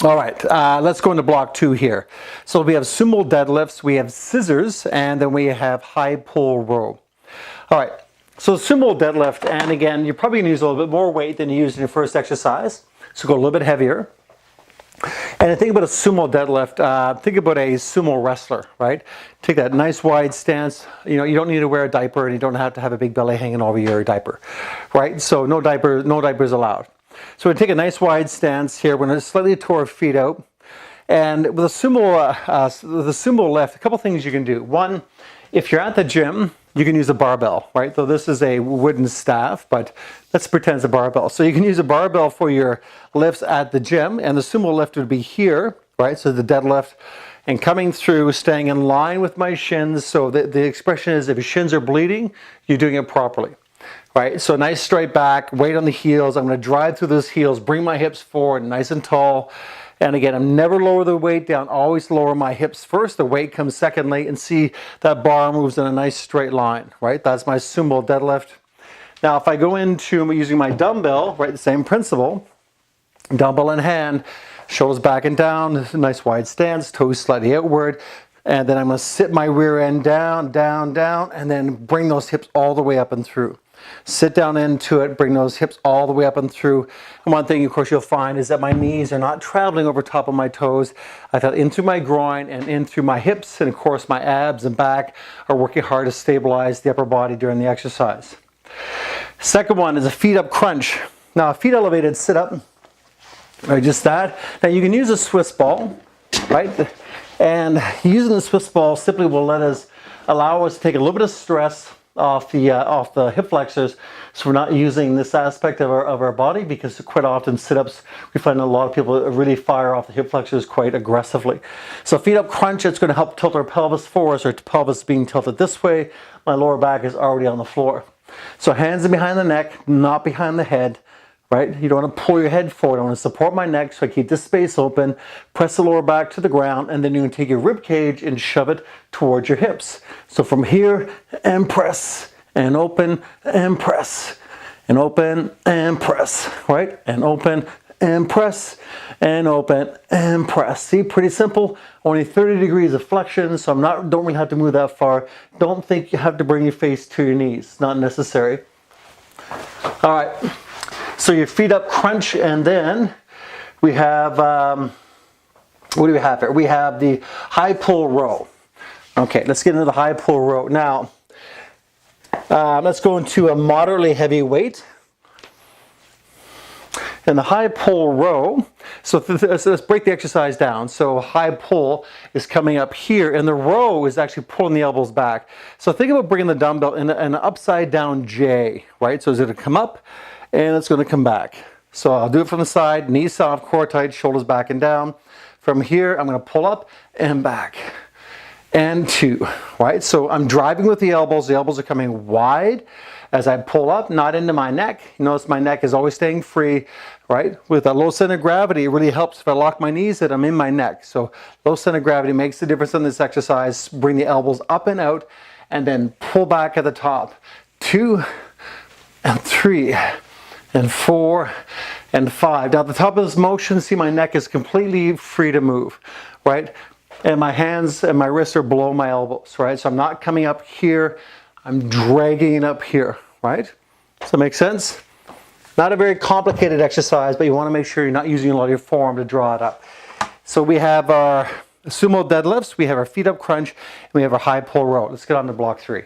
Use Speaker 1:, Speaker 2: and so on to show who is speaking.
Speaker 1: All right, let's go into block 2 here. So we have sumo deadlifts, we have scissors, and then we have high pull row. All right, so sumo deadlift, and again, you're probably going to use a little bit more weight than you used in your first exercise. So go a little bit heavier. And think about a sumo deadlift, think about a sumo wrestler, right? Take that nice wide stance. You know, you don't need to wear a diaper and you don't have to have a big belly hanging over your diaper, right? So no diapers allowed. So we take a nice wide stance here. We're going to slightly toe our feet out. And with a sumo lift, a couple things you can do. One, if you're at the gym, you can use a barbell, right? So this is a wooden staff, but let's pretend it's a barbell. So you can use a barbell for your lifts at the gym, and the sumo lift would be here, right? So the deadlift, and coming through, staying in line with my shins. So the expression is if your shins are bleeding, you're doing it properly, right? So nice straight back, weight on the heels. I'm going to drive through those heels, bring my hips forward, nice and tall. And again, I'm never lower the weight down, always lower my hips first, the weight comes secondly, and see that bar moves in a nice straight line, right? That's my sumo deadlift. Now, if I go into using my dumbbell, right, the same principle, dumbbell in hand, shoulders back and down, nice wide stance, toes slightly outward, and then I'm going to sit my rear end down, down, down, and then bring those hips all the way up and through. Sit down into it, bring those hips all the way up and through. And one thing, of course, you'll find is that my knees are not traveling over top of my toes. I feel in through my groin and in through my hips, and of course my abs and back are working hard to stabilize the upper body during the exercise. Second one is a feet up crunch. Now, a feet elevated sit up, right, just that. Now you can use a Swiss ball, right? And using the Swiss ball simply will allow us to take a little bit of stress off the hip flexors, so we're not using this aspect of our body, because quite often sit-ups we find a lot of people really fire off the hip flexors quite aggressively. So feet up crunch, it's going to help tilt our pelvis forward, so our pelvis being tilted this way, my lower back is already on the floor. So hands are behind the neck, not behind the head, right? You don't want to pull your head forward. I want to support my neck, so I keep this space open, press the lower back to the ground, and then you're going to take your rib cage and shove it towards your hips. So from here, and press, and open, and press, and open, and press, right? And open, and press, and open, and press. See, pretty simple. Only 30 degrees of flexion, so don't really have to move that far. Don't think you have to bring your face to your knees. It's not necessary. All right. So your feet up crunch, and then we have, what do we have here? We have the high pull row. Okay, let's get into the high pull row. Now, let's go into a moderately heavy weight. And the high pull row, so let's break the exercise down. So high pull is coming up here, and the row is actually pulling the elbows back. So think about bringing the dumbbell in an upside down J, right? So it's going to come up, and it's going to come back. So I'll do it from the side, knees soft, core tight, shoulders back and down. From here, I'm going to pull up and back. And 2, right? So I'm driving with the elbows. The elbows are coming wide as I pull up, not into my neck. You notice my neck is always staying free, right? With a low center of gravity, it really helps if I lock my knees that I'm in my neck. So low center of gravity makes the difference in this exercise. Bring the elbows up and out, and then pull back at the top. 2 and 3 and 4 and 5. Now at the top of this motion, see my neck is completely free to move, right? And my hands and my wrists are below my elbows, right? So I'm not coming up here, I'm dragging up here, right? Does that make sense? Not a very complicated exercise, but you want to make sure you're not using a lot of your forearm to draw it up. So we have our sumo deadlifts, we have our feet up crunch, and we have our high pull row. Let's get on to block 3.